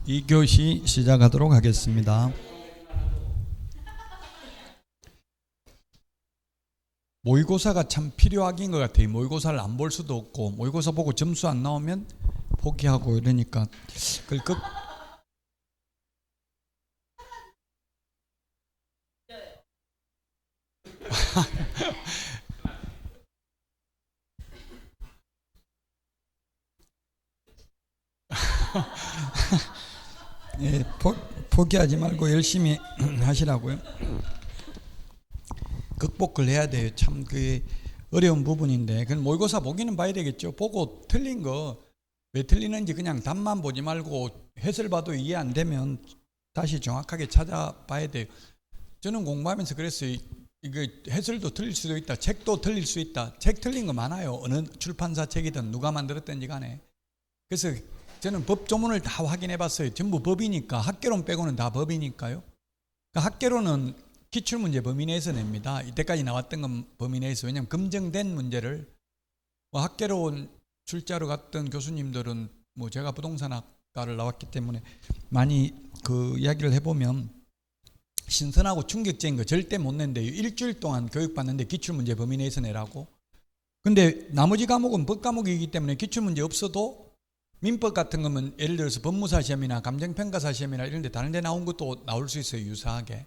2교시 시작하도록 하겠습니다. 모의고사가 참 필요하긴 것 같아요. 모의고사를 안 볼 수도 없고, 모의고사 보고 점수 안 나오면 포기하고 이러니까 예, 포기하지 말고 열심히 하시라고요. 극복을 해야 돼요. 참 그게 어려운 부분인데, 그건 모의고사 보기는 봐야 되겠죠. 보고 틀린 거 왜 틀리는지 그냥 답만 보지 말고 해설 봐도 이해 안 되면 다시 정확하게 찾아봐야 돼요. 저는 공부하면서 그랬어요. 이거 해설도 틀릴 수도 있다, 책도 틀릴 수 있다. 책 틀린 거 많아요. 어느 출판사 책이든 누가 만들었든지 간에. 그래서 저는 법 조문을 다 확인해 봤어요. 전부 법이니까, 학개론 빼고는 다 법이니까요. 그러니까 학개론은 기출문제 범위 내에서 냅니다. 이때까지 나왔던 건 범위 내에서. 왜냐하면 검증된 문제를, 학개론 출자로 갔던 교수님들은 제가 부동산학과를 나왔기 때문에 많이 그 이야기를 해보면 신선하고 충격적인 거 절대 못 낸대요. 일주일 동안 교육받는데 기출문제 범위 내에서 내라고. 근데 나머지 과목은 법과목이기 때문에 기출문제 없어도 민법 같은 거면 예를 들어서 법무사 시험이나 감정평가사 시험이나 이런 데 다른 데 나온 것도 나올 수 있어요. 유사하게.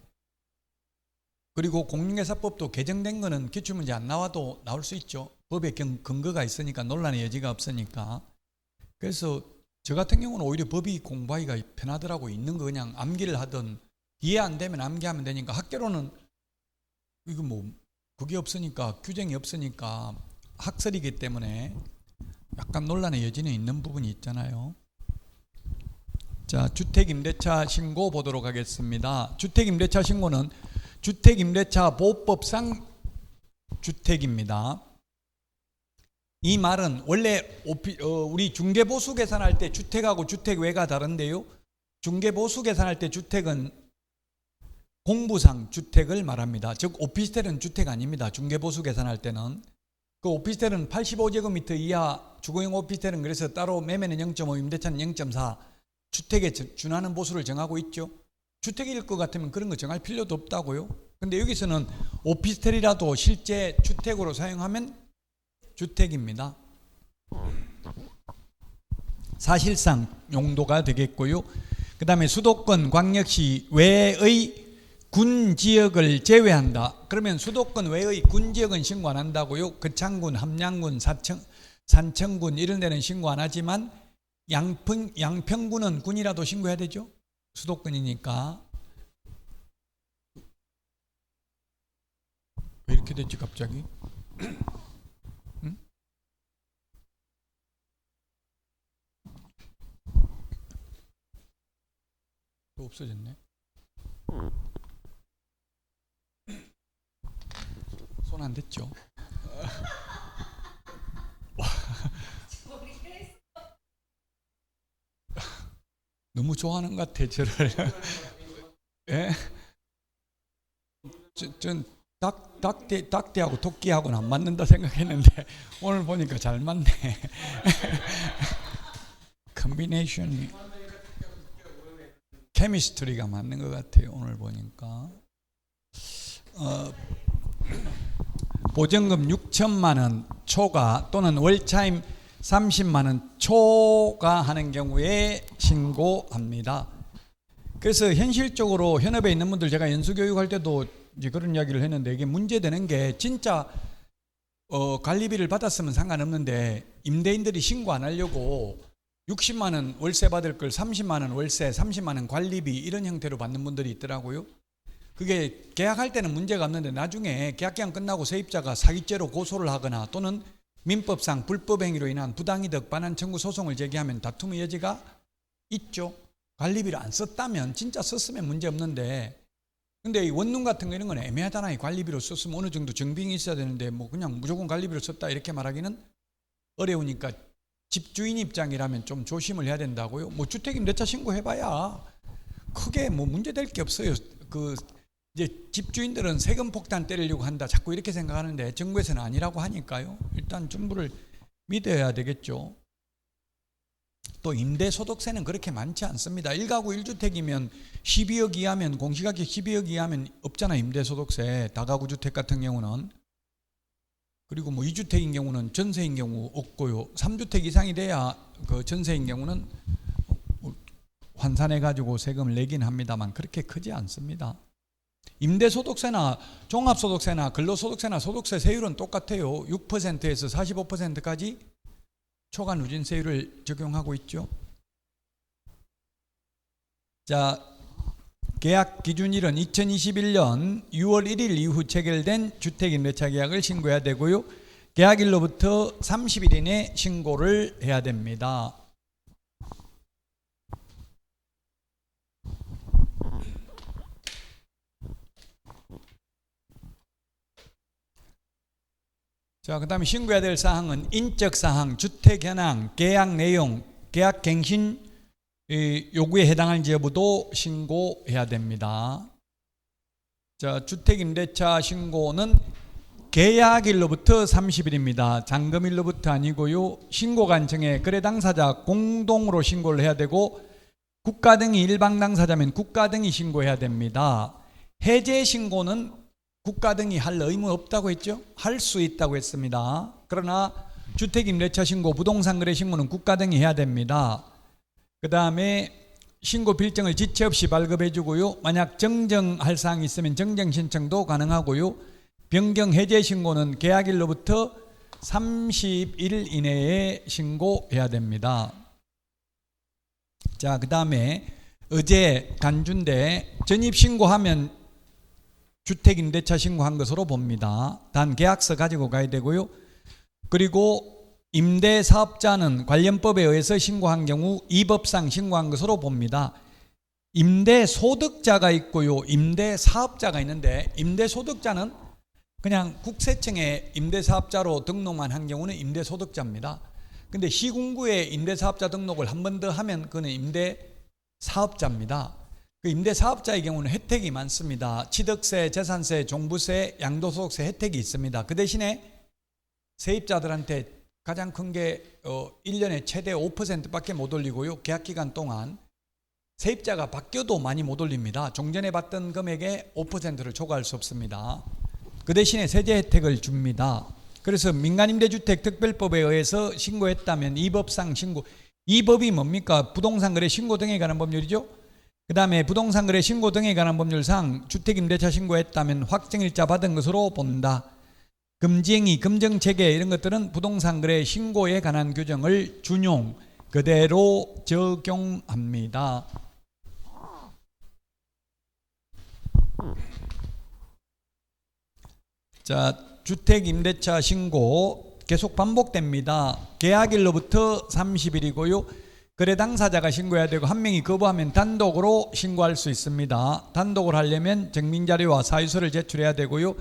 그리고 공인중개사법도 개정된 거는 기출문제 안 나와도 나올 수 있죠. 법에 근거가 있으니까, 논란의 여지가 없으니까. 그래서 저 같은 경우는 오히려 법이 공부하기가 편하더라고. 있는 거 그냥 암기를 하든, 이해 안 되면 암기하면 되니까. 학개론은 이거 그게 없으니까, 규정이 없으니까 학설이기 때문에 약간 논란의 여지는 있는 부분이 있잖아요. 자, 주택임대차 신고 보도록 하겠습니다. 주택임대차 신고는 주택임대차 보호법상 주택입니다. 이 말은 원래 우리 중개보수 계산할 때 주택하고 주택외가 다른데요. 중개보수 계산할 때 주택은 공부상 주택을 말합니다. 즉 오피스텔은 주택 아닙니다. 중개보수 계산할 때는. 그 오피스텔은 85제곱미터 이하 주거용 오피스텔은 그래서 따로 매매는 0.5, 임대차는 0.4 주택에 준하는 보수를 정하고 있죠. 주택일 것 같으면 그런 거 정할 필요도 없다고요. 근데 여기서는 오피스텔이라도 실제 주택으로 사용하면 주택입니다. 사실상 용도가 되겠고요. 그 다음에 수도권 광역시 외의 군지역을 제외한다. 그러면 수도권 외의 군지역은 신고 안 한다고요. 거창군, 함양군, 산청군 이런 데는 신고 안 하지만 양평군은 군이라도 신고해야 되죠. 수도권이니까. 왜 이렇게 됐지 갑자기? 응? 또 없어졌네. 손 안 댔죠? 너무 좋아하는 것 같아 저를. 예? 전 닭대하고 토끼하고는 안 맞는다 생각했는데 오늘 보니까 잘 맞네. 컨비네이션이 케미스트리가 맞는 것 같아요. 오늘 보니까. 보증금 6천만 원 초과 또는 월차임 30만 원 초과하는 경우에 신고합니다. 그래서 현실적으로 현업에 있는 분들, 제가 연수교육할 때도 이제 그런 이야기를 했는데, 이게 문제되는 게 진짜 관리비를 받았으면 상관없는데 임대인들이 신고 안 하려고 60만 원 월세 받을 걸 30만 원 월세, 30만 원 관리비 이런 형태로 받는 분들이 있더라고요. 그게 계약할 때는 문제가 없는데 나중에 계약기간 끝나고 세입자가 사기죄로 고소를 하거나 또는 민법상 불법행위로 인한 부당이득 반환 청구 소송을 제기하면 다툼의 여지가 있죠. 관리비를 안 썼다면, 진짜 썼으면 문제 없는데, 근데 이 원룸 같은 거 이런 건 애매하잖아요. 관리비로 썼으면 어느 정도 증빙이 있어야 되는데 그냥 무조건 관리비로 썼다 이렇게 말하기는 어려우니까 집주인 입장이라면 좀 조심을 해야 된다고요. 주택임대차 신고해봐야 크게 문제될 게 없어요. 이제 집주인들은 세금 폭탄 때리려고 한다 자꾸 이렇게 생각하는데 정부에서는 아니라고 하니까요. 일단 정부를 믿어야 되겠죠. 또 임대소득세는 그렇게 많지 않습니다. 1가구 1주택이면 12억 이하면 공시가격 12억 이하면 없잖아 임대소득세. 다가구 주택 같은 경우는. 그리고 뭐 2주택인 경우는 전세인 경우 없고요. 3주택 이상이 돼야 그 전세인 경우는 환산해 가지고 세금을 내긴 합니다만 그렇게 크지 않습니다. 임대소득세나 종합소득세나 근로소득세나 소득세 세율은 똑같아요. 6%에서 45%까지 초과 누진세율을 적용하고 있죠. 자, 계약 기준일은 2021년 6월 1일 이후 체결된 주택임대차 계약을 신고해야 되고요. 계약일로부터 30일 이내 신고를 해야 됩니다. 자, 그 다음에 신고해야 될 사항은 인적 사항, 주택 현황, 계약 내용, 계약 갱신 요구에 해당하는지 여부도 신고해야 됩니다. 자, 주택임대차 신고는 계약일로부터 30일입니다. 잔금일로부터 아니고요. 신고관청에 거래 당사자 공동으로 신고를 해야 되고 국가 등이 일방 당사자면 국가 등이 신고해야 됩니다. 해제 신고는 국가 등이 할 의무 없다고 했죠? 할 수 있다고 했습니다. 그러나 주택임대차 신고, 부동산 거래 신고는 국가 등이 해야 됩니다. 그 다음에 신고 필증을 지체 없이 발급해 주고요. 만약 정정할 사항이 있으면 정정 신청도 가능하고요. 변경 해제 신고는 계약일로부터 30일 이내에 신고해야 됩니다. 자, 그 다음에 어제 간주인데 전입 신고하면 주택임대차 신고한 것으로 봅니다. 단 계약서 가지고 가야 되고요. 그리고 임대사업자는 관련법에 의해서 신고한 경우 이법상 신고한 것으로 봅니다. 임대소득자가 있고요. 임대사업자가 있는데 임대소득자는 그냥 국세청에 임대사업자로 등록만 한 경우는 임대소득자입니다. 근데 시군구에 임대사업자 등록을 한 번 더 하면 그는 임대사업자입니다. 그 임대사업자의 경우는 혜택이 많습니다. 취득세, 재산세, 종부세, 양도소득세 혜택이 있습니다. 그 대신에 세입자들한테 가장 큰 게 1년에 최대 5%밖에 못 올리고요. 계약기간 동안 세입자가 바뀌어도 많이 못 올립니다. 종전에 받던 금액의 5%를 초과할 수 없습니다. 그 대신에 세제 혜택을 줍니다. 그래서 민간임대주택 특별법에 의해서 신고했다면 이법상 신고, 이 법이 뭡니까? 부동산거래 신고 등에 관한 법률이죠. 그 다음에 부동산거래 신고 등에 관한 법률상 주택임대차 신고했다면 확정일자 받은 것으로 본다. 금지행위, 금정체계 이런 것들은 부동산거래 신고에 관한 규정을 준용, 그대로 적용합니다. 자, 주택임대차 신고 계속 반복됩니다. 계약일로부터 30일이고요. 거래 당사자가 신고해야 되고 한 명이 거부하면 단독으로 신고할 수 있습니다. 단독을 하려면 증빙자료와 사유서를 제출해야 되고요.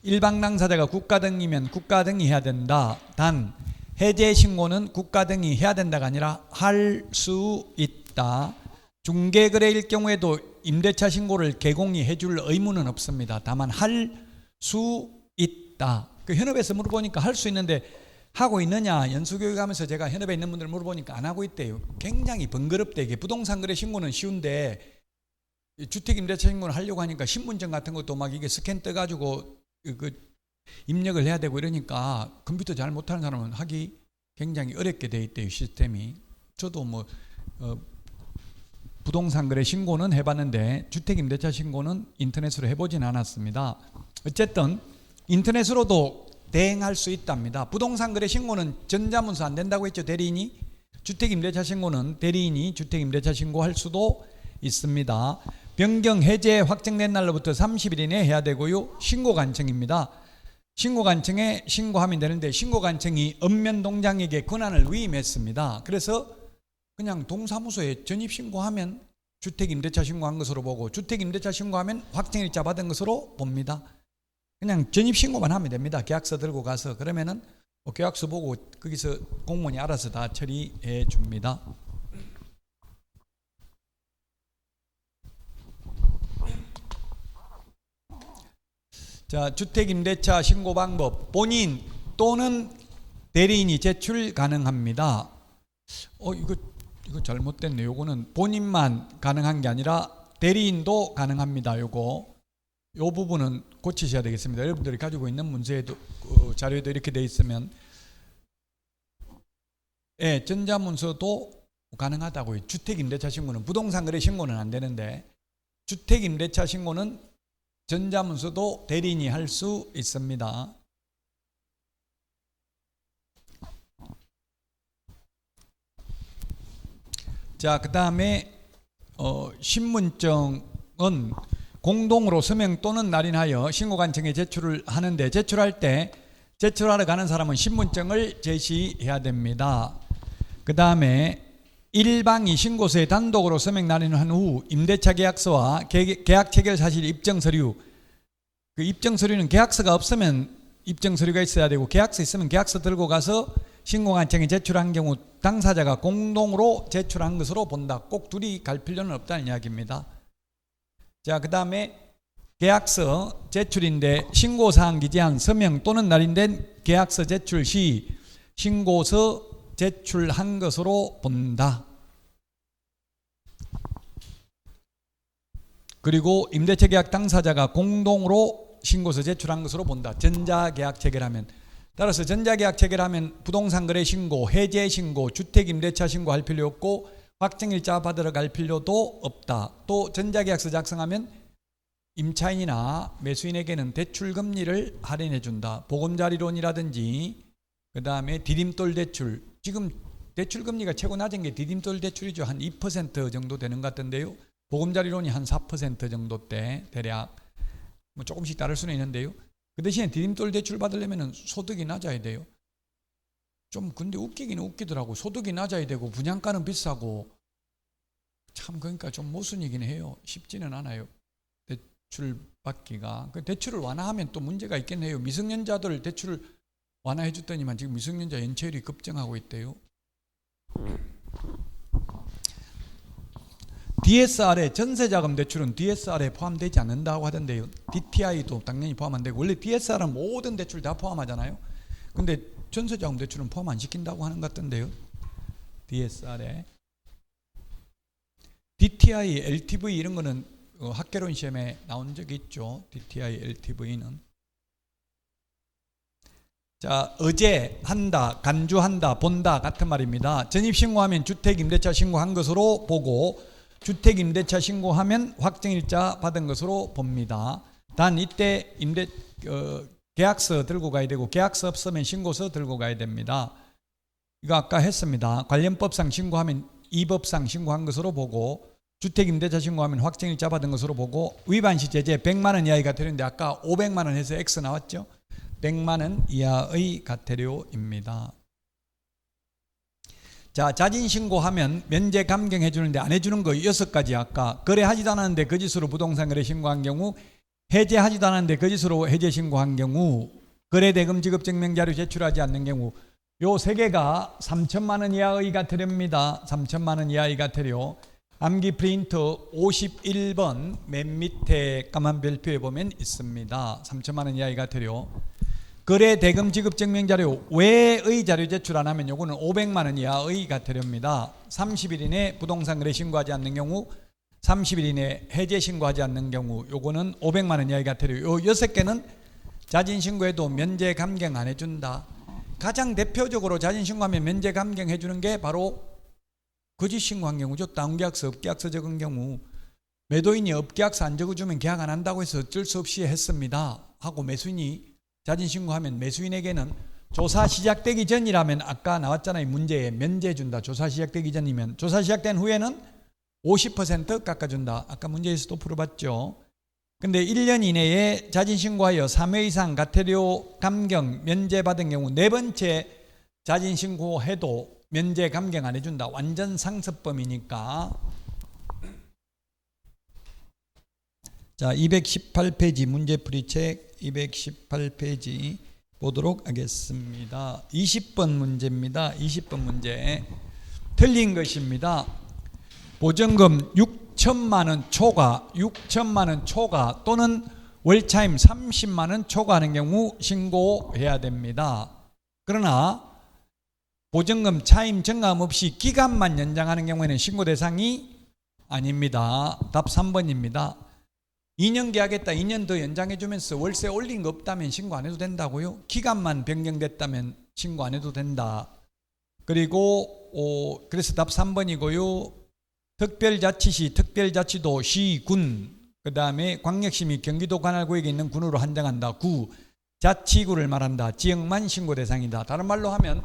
일방 당사자가 국가 등이면 국가 등이 해야 된다. 단 해제 신고는 국가 등이 해야 된다가 아니라 할 수 있다. 중개거래일 경우에도 임대차 신고를 개공이 해줄 의무는 없습니다. 다만 할 수 있다. 그 현업에서 물어보니까 할 수 있는데 하고 있느냐, 연수교육하면서 제가 현업에 있는 분들 물어보니까 안 하고 있대요. 굉장히 번거롭대. 이게 부동산거래 신고는 쉬운데 주택임대차 신고를 하려고 하니까 신분증 같은 것도 막 이게 스캔 떠가지고 그 입력을 해야 되고 이러니까 컴퓨터 잘 못하는 사람은 하기 굉장히 어렵게 돼 있대요, 시스템이. 저도 뭐 부동산거래 신고는 해봤는데 주택임대차 신고는 인터넷으로 해보진 않았습니다. 어쨌든 인터넷으로도 대행할 수 있답니다. 부동산거래 신고는 전자문서 안 된다고 했죠, 대리인이. 주택임대차 신고는 대리인이 주택임대차 신고할 수도 있습니다. 변경 해제 확정된 날로부터 30일 이내 해야 되고요. 신고관청입니다. 신고관청에 신고하면 되는데 신고관청이 읍면동장에게 권한을 위임했습니다. 그래서 그냥 동사무소에 전입신고하면 주택임대차 신고한 것으로 보고 주택임대차 신고하면 확정일자 받은 것으로 봅니다. 그냥 전입신고만 하면 됩니다. 계약서 들고 가서. 그러면은 계약서 보고 거기서 공무원이 알아서 다 처리해 줍니다. 자, 주택임대차 신고 방법. 본인 또는 대리인이 제출 가능합니다. 이거 이거 잘못됐네. 요거는 본인만 가능한 게 아니라 대리인도 가능합니다. 요 부분은 고치셔야 되겠습니다. 여러분들이 가지고 있는 문서에도 자료에도 이렇게 돼 있으면 예, 전자문서도 가능하다고요. 주택임대차 신고는 부동산 거래 신고는 안 되는데 주택임대차 신고는 전자문서도 대리인이 할 수 있습니다. 자, 그 다음에 신문증은 공동으로 서명 또는 날인하여 신고관청에 제출을 하는데 제출할 때 제출하러 가는 사람은 신분증을 제시해야 됩니다. 그 다음에 일방이 신고서에 단독으로 서명 날인을 한 후 임대차 계약서와 계약 체결 사실 입증 서류, 그 입증 서류는 계약서가 없으면 입증 서류가 있어야 되고 계약서 있으면 계약서 들고 가서 신고관청에 제출한 경우 당사자가 공동으로 제출한 것으로 본다. 꼭 둘이 갈 필요는 없다는 이야기입니다. 자, 그 다음에 계약서 제출인데 신고사항 기재한 서명 또는 날인된 계약서 제출 시 신고서 제출한 것으로 본다. 그리고 임대차 계약 당사자가 공동으로 신고서 제출한 것으로 본다. 전자계약 체결하면. 따라서 전자계약 체결하면 부동산 거래 신고, 해제 신고, 주택임대차 신고할 필요 없고 확정일자 받으러 갈 필요도 없다. 또 전자계약서 작성하면 임차인이나 매수인에게는 대출금리를 할인해 준다. 보금자리론이라든지 그 다음에 디딤돌 대출, 지금 대출금리가 최고 낮은 게 디딤돌 대출이죠. 한 2% 정도 되는 것 같은데요. 보금자리론이 한 4% 정도대 대략, 뭐 조금씩 다를 수는 있는데요. 그 대신에 디딤돌 대출 받으려면 소득이 낮아야 돼요. 좀 근데 웃기긴 웃기더라고. 소득이 낮아야 되고 분양가는 비싸고 참 그러니까 좀 모순이긴 해요. 쉽지는 않아요. 대출 받기가. 그 대출을 완화하면 또 문제가 있긴 해요. 미성년자들 대출을 완화해 줬더니만 지금 미성년자 연체율이 급증하고 있대요. DSR에 전세자금 대출은 DSR에 포함되지 않는다고 하던데요. DTI도 당연히 포함 안 되고 원래 DSR은 모든 대출 다 포함하잖아요. 근데 전세자금 대출은 포함 안 시킨다고 하는 것 같던데요. DSR에 DTI, LTV 이런 거는 학개론 시험에 나온 적이 있죠. DTI, LTV는. 자, 어제 한다, 간주한다, 본다 같은 말입니다. 전입신고하면 주택임대차 신고한 것으로 보고 주택임대차 신고하면 확정일자 받은 것으로 봅니다. 단 이때 계약서 들고 가야 되고 계약서 없으면 신고서 들고 가야 됩니다. 이거 아까 했습니다. 관련법상 신고하면 이법상 신고한 것으로 보고 주택임대차 신고하면 확정일자 받은 것으로 보고 위반시 제재 100만 원 이하의 과태료인데 아까 500만 원 해서 X 나왔죠. 100만 원 이하의 과태료입니다. 자, 자진 신고하면 면제 감경해 주는데 안 해주는 거 6가지. 아까 거래하지도 않았는데 거짓으로 부동산 거래 신고한 경우, 해제하지도 않았는데 거짓으로 해제 신고한 경우, 거래대금 지급 증명 자료 제출하지 않는 경우, 요 3개가 3천만 원 이하의 과태료입니다. 3천만 원 이하의 과태료. 암기 프린트 51번 맨 밑에 까만 별표에 보면 있습니다. 3천만 원 이하의 과태료. 거래 대금 지급 증명 자료 외의 자료 제출 안 하면 요거는 500만 원 이하의 과태료입니다. 30일 이내 부동산 거래 신고하지 않는 경우, 30일 이내 해제 신고하지 않는 경우 요거는 500만 원 이하의 과태료. 요 6개는 자진 신고해도 면제 감경 안 해준다. 가장 대표적으로 자진 신고하면 면제 감경 해주는 게 바로 거짓 신고한 경우죠. 다운계약서, 업계약서 적은 경우. 매도인이 업계약서 안 적어주면 계약 안 한다고 해서 어쩔 수 없이 했습니다 하고 매수인이 자진 신고하면 매수인에게는 조사 시작되기 전이라면 아까 나왔잖아요. 문제에 면제 준다. 조사 시작되기 전이면 조사 시작된 후에는 50% 깎아준다. 아까 문제에서도 풀어봤죠. 근데 1년 이내에 자진 신고하여 3회 이상 과태료 감경 면제받은 경우 4번째 자진 신고해도 면제 감경 안 해준다. 완전 상습범이니까. 자, 218페이지 문제풀이책 218페이지 보도록 하겠습니다. 20번 문제입니다. 20번 문제. 틀린 것입니다. 보증금 6천만 원 초과, 6천만 원 초과 또는 월차임 30만 원 초과하는 경우 신고해야 됩니다. 그러나 보증금 차임 정감 없이 기간만 연장하는 경우에는 신고 대상이 아닙니다. 답 3번입니다. 2년 계약했다 2년 더 연장해 주면서 월세 올린 거 없다면 신고 안 해도 된다고요. 기간만 변경됐다면 신고 안 해도 된다. 그리고 그래서 답 3번이고요. 특별자치시, 특별자치도, 시, 군, 그 다음에 광역시 및 경기도 관할구역에 있는 군으로 한정한다. 구, 자치구를 말한다. 지역만 신고 대상이다. 다른 말로 하면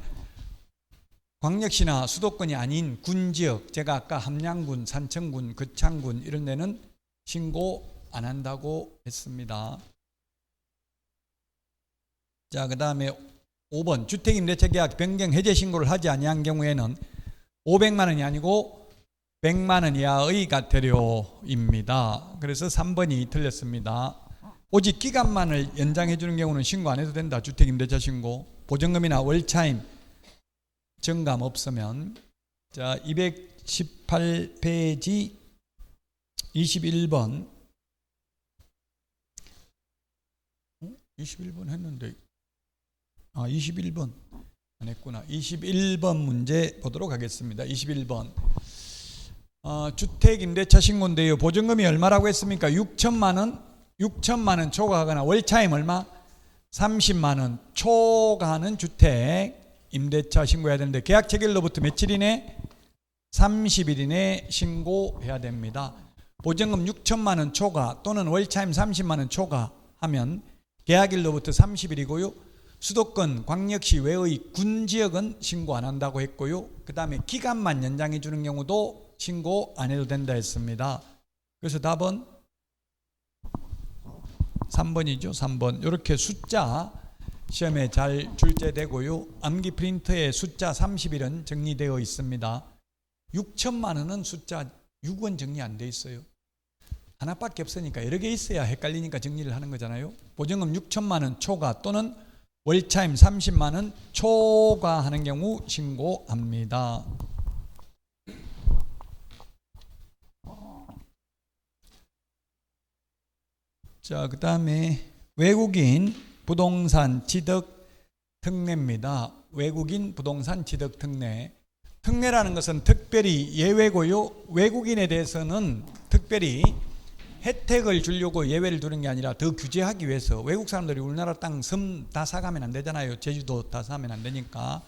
광역시나 수도권이 아닌 군지역, 제가 아까 함양군, 산청군, 거창군 이런 데는 신고 안 한다고 했습니다. 자, 그 다음에 5번 주택임대차 계약 변경 해제 신고를 하지 아니한 경우에는 500만 원이 아니고 100만 원 이하의 과태료입니다. 그래서 3번이 틀렸습니다. 오직 기간만을 연장해 주는 경우는 신고 안 해도 된다. 주택임대차 신고. 보증금이나 월차임 정감 없으면. 자, 218페이지 21번 21번 했는데 21번 안 했구나. 21번 문제 보도록 하겠습니다. 21번 주택임대차 신고인데요. 보증금이 얼마라고 했습니까? 6천만 원, 6천만 원 초과하거나 월차임 얼마? 30만 원 초과하는 주택임대차 신고해야 되는데 계약 체결로부터 며칠 이내? 30일 이내 신고해야 됩니다. 보증금 6천만 원 초과 또는 월차임 30만 원 초과하면 계약일로부터 30일이고요. 수도권, 광역시 외의 군지역은 신고 안 한다고 했고요. 그 다음에 기간만 연장해 주는 경우도 신고 안 해도 된다 했습니다. 그래서 답은 3번이죠. 3번. 이렇게 숫자 시험에 잘 출제되고요. 암기 프린터에 숫자 30일은 정리되어 있습니다. 6천만 원은 숫자 6원 정리 안 돼 있어요. 하나밖에 없으니까 여러 개 있어야 헷갈리니까 정리를 하는 거잖아요. 보증금 6천만 원 초과 또는 월차임 30만 원 초과하는 경우 신고합니다. 자, 그 다음에 외국인 부동산 취득 특례입니다. 외국인 부동산 취득 특례. 특례라는 것은 특별히 예외고요. 외국인에 대해서는 특별히 혜택을 주려고 예외를 두는 게 아니라 더 규제하기 위해서. 외국 사람들이 우리나라 땅, 섬 다 사가면 안 되잖아요. 제주도 다 사면 안 되니까.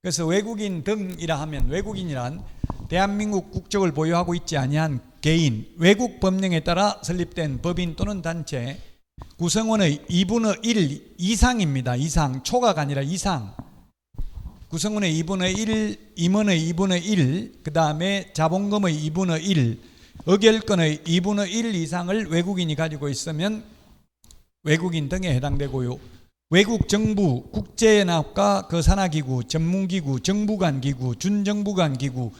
그래서 외국인 등이라 하면 외국인이란 대한민국 국적을 보유하고 있지 아니한 개인, 외국 법령에 따라 설립된 법인 또는 단체, 구성원의 2분의 1 이상입니다. 이상, 초과가 아니라 이상. 구성원의 2분의 1, 임원의 2분의 1, 그 다음에 자본금의 2분의 1, 의결권의 2분의 1 이상을 외국인이 가지고 있으면 외국인 등에 해당되고요. 외국 정부, 국제연합과 그 산하기구, 전문기구, 정부간 기구, 준정부간 기구,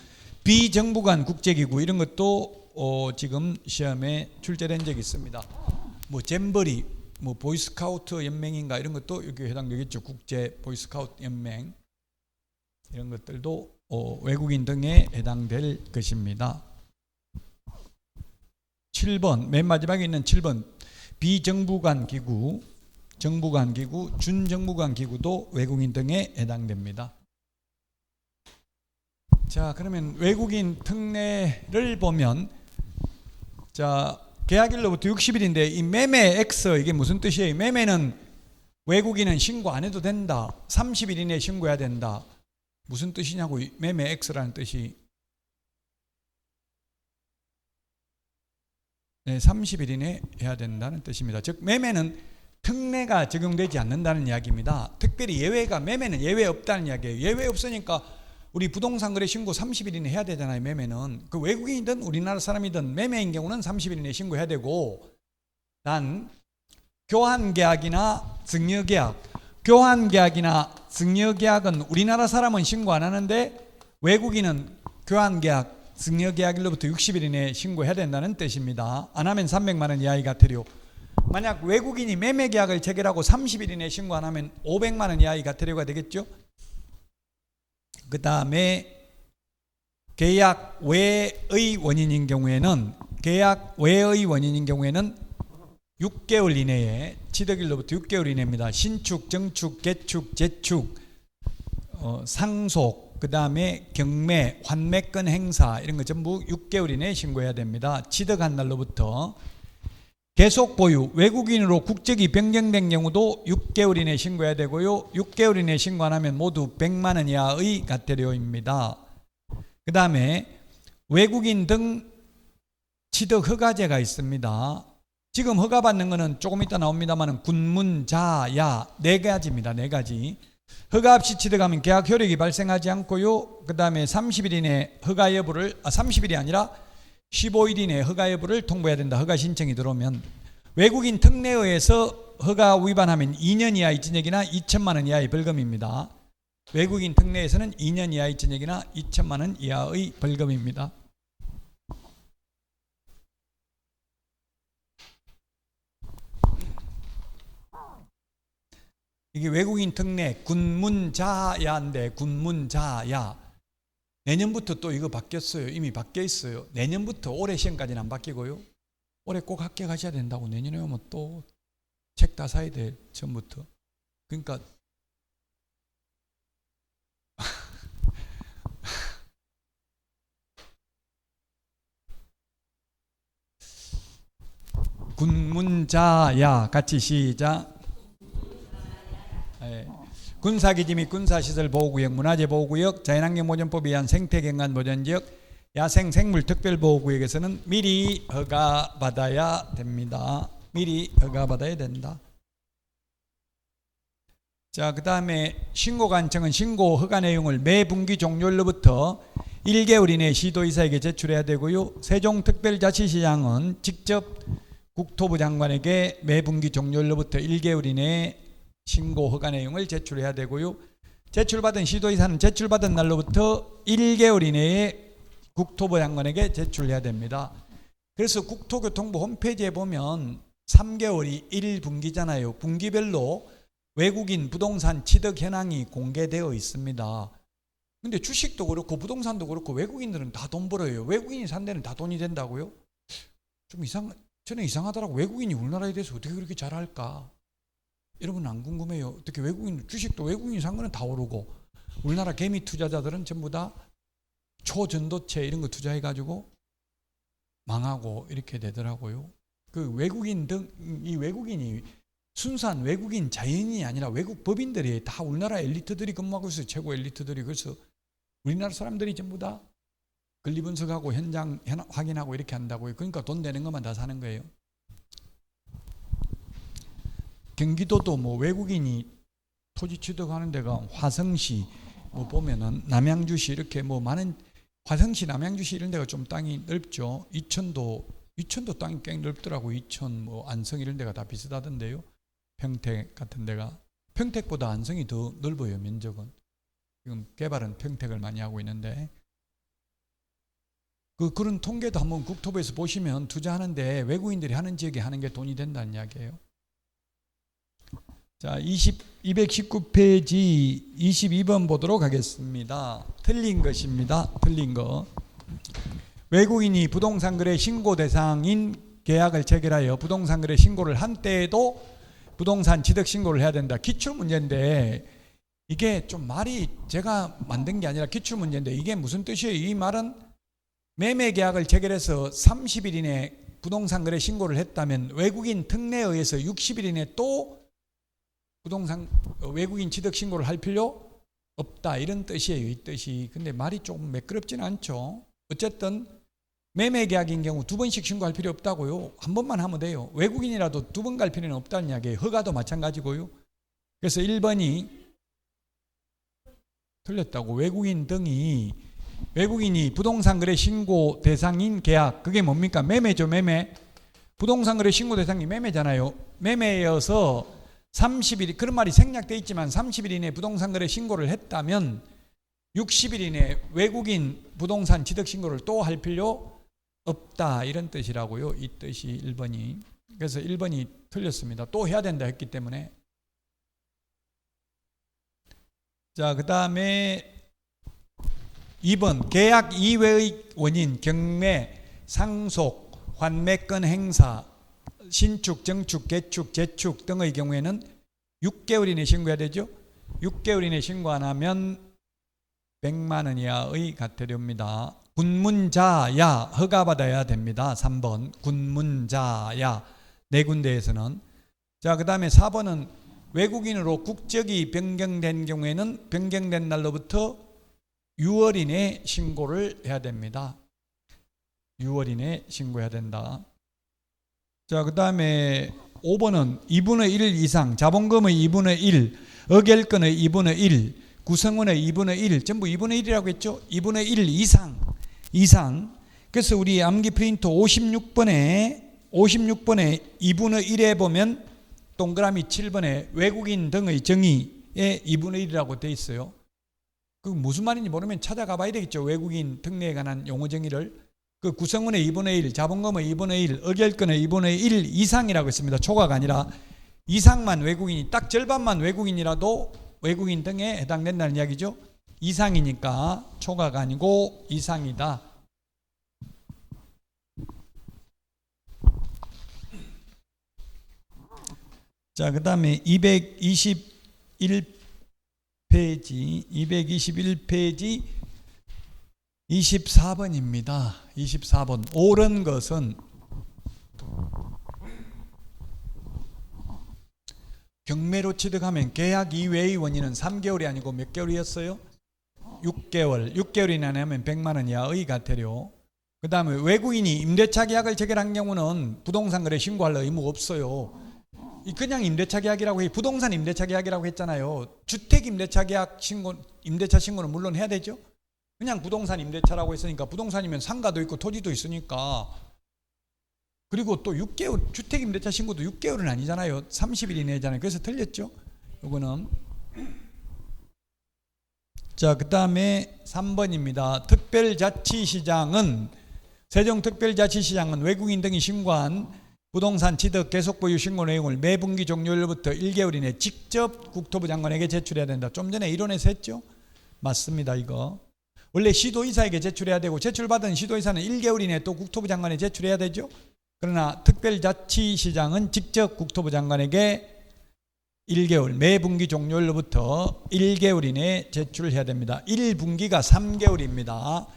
비정부간 국제기구 이런 것도 지금 시험에 출제된 적이 있습니다. 뭐 잼버리, 뭐 보이스카우트 연맹인가 이런 것도 여기에 해당되겠죠. 국제 보이스카우트 연맹 이런 것들도 외국인 등에 해당될 것입니다. 7번 맨 마지막에 있는 7번 비정부간 기구, 정부간 기구, 준정부간 기구도 외국인 등에 해당됩니다. 자, 그러면 외국인 특례를 보면 자, 계약일로부터 60일인데 이 매매 X 이게 무슨 뜻이에요? 매매는 외국인은 신고 안 해도 된다. 30일 이내에 신고해야 된다. 무슨 뜻이냐고. 매매 X라는 뜻이 30일 이내에 해야 된다는 뜻입니다. 즉 매매는 특례가 적용되지 않는다는 이야기입니다. 특별히 예외가, 매매는 예외 없다는 이야기예요. 예외 없으니까 우리 부동산 거래 신고 30일 이내 해야 되잖아요. 매매는 그 외국인이든 우리나라 사람이든 매매인 경우는 30일 이내 신고해야 되고, 단 교환계약이나 증여계약, 교환계약이나 증여계약은 우리나라 사람은 신고 안 하는데 외국인은 교환계약, 증여계약일로부터 60일 이내에 신고해야 된다는 뜻입니다. 안 하면 300만 원 이하의 과태료. 만약 외국인이 매매계약을 체결하고 30일 이내에 신고 안 하면 500만 원 이하의 과태료가 되겠죠. 그 다음에 계약 외의 원인인 경우에는 6개월 이내에, 취득일로부터 6개월 이내입니다. 신축, 정축, 개축, 재축 상속, 그 다음에 경매, 환매권 행사 이런 거 전부 6개월 이내에 신고해야 됩니다. 취득한 날로부터. 계속 보유, 외국인으로 국적이 변경된 경우도 6개월 이내에 신고해야 되고요. 6개월 이내에 신고 안 하면 모두 100만 원 이하의 과태료입니다. 그 다음에 외국인 등 취득 허가제가 있습니다. 지금 허가받는 거는 조금 이따 나옵니다만 군문, 자야 4가지입니다. 4가지. 허가 없이 취득하면 계약 효력이 발생하지 않고요. 그 다음에 30일 이내 허가 여부를 30일이 아니라 15일 이내 허가 여부를 통보해야 된다. 허가 신청이 들어오면. 외국인 특례에 의해서 허가 위반하면 2년 이하의 징역이나 2천만 원 이하의 벌금입니다. 외국인 특례에서는 2년 이하의 징역이나 2천만 원 이하의 벌금입니다. 이게 외국인 특례 군문자야인데 군문자야. 내년부터 또 이거 바뀌었어요. 이미 바뀌어 있어요. 내년부터 올해 시험까지는 안 바뀌고요. 올해 꼭 합격하셔야 된다고. 내년에 오면 또 책 다 사야 돼. 처음부터. 그러니까 군문자야 같이 시작. 네. 군사기지 및 군사시설 보호구역, 문화재보호구역, 자연환경보전법에 의한 생태경관보전지역, 야생생물특별보호구역에서는 미리 허가받아야 됩니다. 미리 허가받아야 된다. 자, 그 다음에 신고관청은 신고 허가 내용을 매 분기 종료일로부터 1개월 이내에 시도이사에게 제출해야 되고요. 세종특별자치시장은 직접 국토부 장관에게 매 분기 종료일로부터 1개월 이내에 신고 허가 내용을 제출해야 되고요. 제출받은 시도이사는 제출받은 날로부터 1개월 이내에 국토부 장관에게 제출해야 됩니다. 그래서 국토교통부 홈페이지에 보면 3개월이 1분기잖아요. 분기별로 외국인 부동산 취득 현황이 공개되어 있습니다. 근데 주식도 그렇고 부동산도 그렇고 외국인들은 다 돈 벌어요. 외국인이 산 데는 다 돈이 된다고요? 저는 이상하더라고. 외국인이 우리나라에 대해서 어떻게 그렇게 잘할까? 여러분 안 궁금해요? 어떻게 외국인 주식도 외국인이 산 거는 다 오르고 우리나라 개미 투자자들은 전부 다 초전도체 이런 거 투자해 가지고 망하고 이렇게 되더라고요. 그 외국인 등 이 외국인이 순수한 외국인 자연인이 아니라 외국 법인들이 다 우리나라 엘리트들이 근무하고 있어요. 최고 엘리트들이. 그래서 우리나라 사람들이 전부 다 권리 분석하고 현장 확인하고 이렇게 한다고요. 그러니까 돈 되는 것만 다 사는 거예요. 경기도도 뭐 외국인이 토지 취득하는 데가 화성시 뭐 보면은 남양주시 이렇게 뭐 많은 화성시 남양주시 이런 데가 좀 땅이 넓죠. 이천도 땅이 꽤 넓더라고. 이천 뭐 안성 이런 데가 다 비슷하던데요. 평택 같은 데가 평택보다 안성이 더 넓어요. 면적은. 지금 개발은 평택을 많이 하고 있는데 그런 통계도 한번 국토부에서 보시면 투자하는데 외국인들이 하는 지역에 하는 게 돈이 된다는 이야기예요. 자, 219페이지 22번 보도록 하겠습니다. 틀린 것입니다. 틀린 거. 외국인이 부동산 거래 신고 대상인 계약을 체결하여 부동산 거래 신고를 한 때에도 부동산 취득 신고를 해야 된다. 기출 문제인데 이게 좀 말이 제가 만든 게 아니라 기출 문제인데 이게 무슨 뜻이에요? 이 말은 매매 계약을 체결해서 30일 이내 부동산 거래 신고를 했다면 외국인 특례에 의해서 60일 이내 또 부동산 외국인 취득 신고를 할 필요 없다. 이런 뜻이에요. 이 뜻이. 근데 말이 조금 매끄럽지는 않죠. 어쨌든 매매 계약인 경우 2번씩 신고할 필요 없다고요. 한 번만 하면 돼요. 외국인이라도 2번 갈 필요는 없다는 이야기예요. 허가도 마찬가지고요. 그래서 1번이 틀렸다고. 외국인이 부동산 거래 신고 대상인 계약, 그게 뭡니까? 매매죠. 매매. 부동산 거래 신고 대상이 매매잖아요. 매매여서 30일, 그런 말이 생략되어 있지만 30일 이내 부동산 거래 신고를 했다면 60일 이내 외국인 부동산 취득 신고를 또 할 필요 없다. 이런 뜻이라고요. 이 뜻이 1번이. 그래서 1번이 틀렸습니다. 또 해야 된다 했기 때문에. 자, 그 다음에 2번 계약 이외의 원인, 경매, 상속, 환매권 행사, 신축, 정축, 개축, 재축 등의 경우에는 6개월 이내 신고해야 되죠. 6개월 이내 신고 안 하면 100만 원 이하의 과태료입니다. 군문자야 허가받아야 됩니다. 3번 군문자야 네 군데에서는. 자, 그 다음에 4번은 외국인으로 국적이 변경된 경우에는 변경된 날로부터 6월 이내 신고를 해야 됩니다. 6월 이내 신고해야 된다. 자, 그 다음에 5번은 2분의 1 이상, 자본금의 2분의 1, 어결권의 2분의 1, 구성원의 2분의 1, 전부 2분의 1이라고 했죠. 2분의 1 이상. 그래서 우리 암기 프린터 56번에 2분의 1에 보면 동그라미 7번에 외국인 등의 정의에 2분의 1이라고 되어 있어요. 그 무슨 말인지 모르면 찾아가 봐야 되겠죠. 외국인 등내에 관한 용어 정의를. 그 구성원의 2분의 1, 자본금의 2분의 1, 어결권의 2분의 1 이상이라고 했습니다. 초과가 아니라 이상만 외국인이, 딱 절반만 외국인이라도 외국인 등에 해당된다는 이야기죠. 이상이니까 초과가 아니고 이상이다. 자, 그 다음에 221페이지 24번입니다. 24번. 옳은 것은 경매로 취득하면 계약 이외의 원인은 3개월이 아니고 몇 개월이었어요? 6개월. 6개월이 이내면 100만 원 이하의 과태료. 그 다음에 외국인이 임대차 계약을 체결한 경우는 부동산 거래 신고할 의무 없어요. 그냥 임대차 계약이라고 해. 부동산 임대차 계약이라고 했잖아요. 주택 임대차 계약 신고, 임대차 신고는 물론 해야 되죠. 그냥 부동산 임대차라고 했으니까, 부동산이면 상가도 있고 토지도 있으니까. 그리고 또 6개월, 주택 임대차 신고도 6개월은 아니잖아요. 30일 이내잖아요. 그래서 틀렸죠. 요거는. 자, 그 다음에 3번입니다. 특별자치시장은, 세종특별자치시장은 외국인 등이 신고한 부동산 취득 계속 보유 신고 내용을 매 분기 종료일부터 1개월 이내 직접 국토부 장관에게 제출해야 된다. 좀 전에 이론에서 했죠? 맞습니다. 이거 원래 시도의사에게 제출해야 되고, 제출받은 시도의사는 1개월 이내 또 국토부 장관에 제출해야 되죠. 그러나 특별자치시장은 직접 국토부 장관에게 1개월, 매 분기 종료일로부터 1개월 이내 제출을 해야 됩니다. 1분기가 3개월입니다.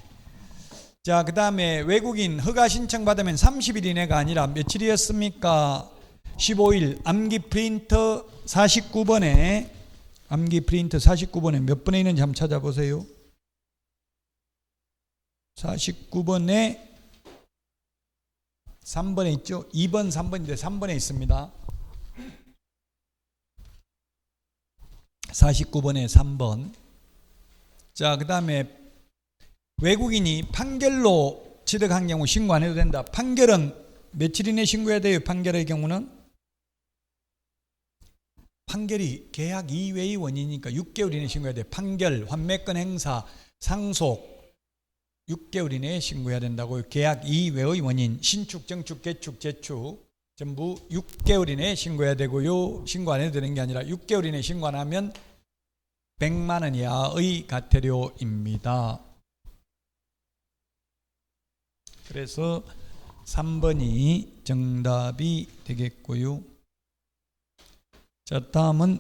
자, 그 다음에 외국인 허가 신청 받으면 30일 이내가 아니라 며칠이었습니까? 15일. 암기 프린터 49번에 몇 번에 있는지 한번 찾아보세요. 49번에 3번에 있죠. 2번, 3번인데 3번에 있습니다. 49번에 3번. 자, 그 다음에 외국인이 판결로 취득한 경우 신고 안 해도 된다. 판결은 며칠 이내 신고해야 돼요? 판결의 경우는 판결이 계약 이외의 원인이니까 6개월 이내 신고해야 돼요. 판결, 환매권 행사, 상속 6개월 이내에 신고해야 된다고요. 계약 이외의 원인, 신축, 정축, 개축, 재축 전부 6개월 이내에 신고해야 되고요. 신고 안 해도 되는 게 아니라 6개월 이내에 신고 안 하면 100만 원 이하의 과태료입니다. 그래서 3번이 정답이 되겠고요. 자, 다음은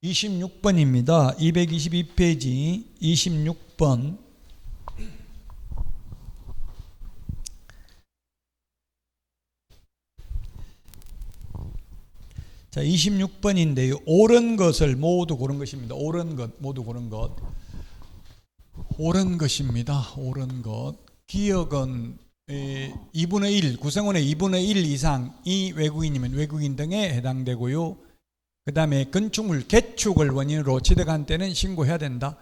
26번입니다. 222페이지 26번. 자, 26번인데요. 옳은 것을 모두 고른 것입니다. 옳은 것, 모두 고른 것. 옳은 것입니다. 옳은 것. 기업은 2분의 1, 구성원의 2분의 1 이상이 외국인이면 외국인 등에 해당되고요. 그 다음에 건축물 개축을 원인으로 취득한 때는 신고해야 된다.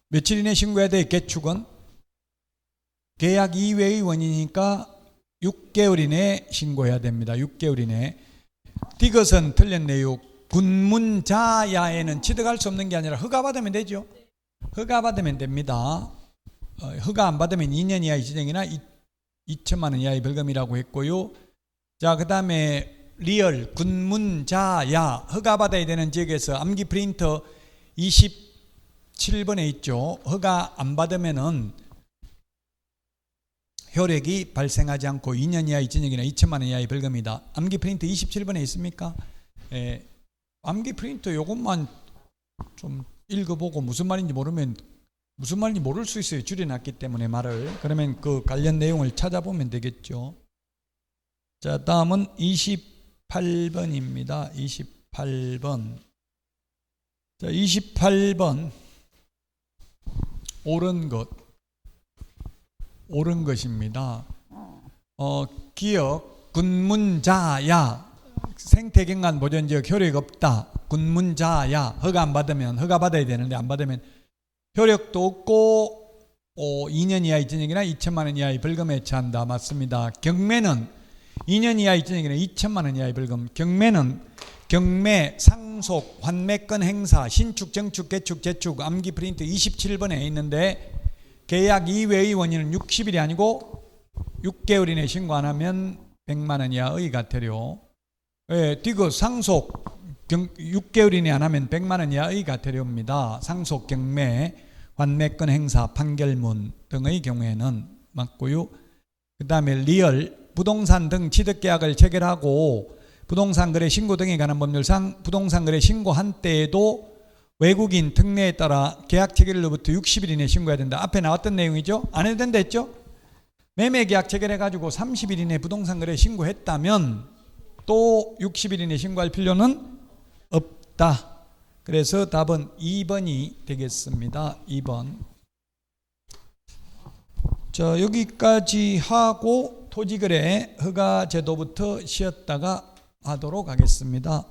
며칠 이내 신고해야 돼? 개축은 계약 이외의 원인이니까 6개월 이내 신고해야 됩니다. 6개월 이내. 이것은 틀렸네요. 군문자야에는 취득할 수 없는 게 아니라 허가받으면 되죠. 허가받으면 됩니다. 허가 안 받으면 2년 이하의 지정이나 2천만 원 이하의 벌금이라고 했고요. 자, 그 다음에 리얼 군문자야 허가받아야 되는 지역에서 암기 프린터 27번에 있죠. 허가 안 받으면은 효력이 발생하지 않고 2년 이하의 징역이나 2천만 원 이하의 벌금이다. 암기 프린터 27번에 있습니까? 암기 프린터 요것만 좀 읽어보고 무슨 말인지 모르면 무슨 말인지 모를 수 있어요. 줄여놨기 때문에 말을. 그러면 그 관련 내용을 찾아보면 되겠죠. 자, 다음은 28번입니다. 28번. 자, 28번. 옳은 것입니다. 기억, 군문자야. 생태경관 보존지역 효력 없다. 군문자야. 허가 안 받으면, 허가 받아야 되는데 안 받으면 효력도 없고 2년 이하의 징역이나 2천만 원 이하의 벌금에 처한다. 맞습니다. 경매는 2년 이하의 징역이나 2천만 원 이하의 벌금. 경매는 경매, 상속, 환매권 행사, 신축, 정축, 개축, 재축, 암기 프린트 27번에 있는데 계약 이외의 원인은 60일이 아니고 6개월 이내 신고 안 하면 100만 원 이하의 과태료. 디귿 상속 6개월 이내 안 하면 100만 원 이하의 과태료입니다. 상속, 경매, 환매권 행사, 판결문 등의 경우에는 맞고요. 그 다음에 리얼, 부동산 등 취득계약을 체결하고 부동산 거래 신고 등에 관한 법률상 부동산 거래 신고한 때에도 외국인 특례에 따라 계약 체결로부터 60일 이내 신고해야 된다. 앞에 나왔던 내용이죠. 안 해도 된다 했죠. 매매 계약 체결해가지고 30일 이내 부동산 거래 신고했다면 또 60일 이내 신고할 필요는 없다. 그래서 답은 2번이 되겠습니다. 2번. 자, 여기까지 하고 토지거래 허가제도부터 쉬었다가 하도록 하겠습니다.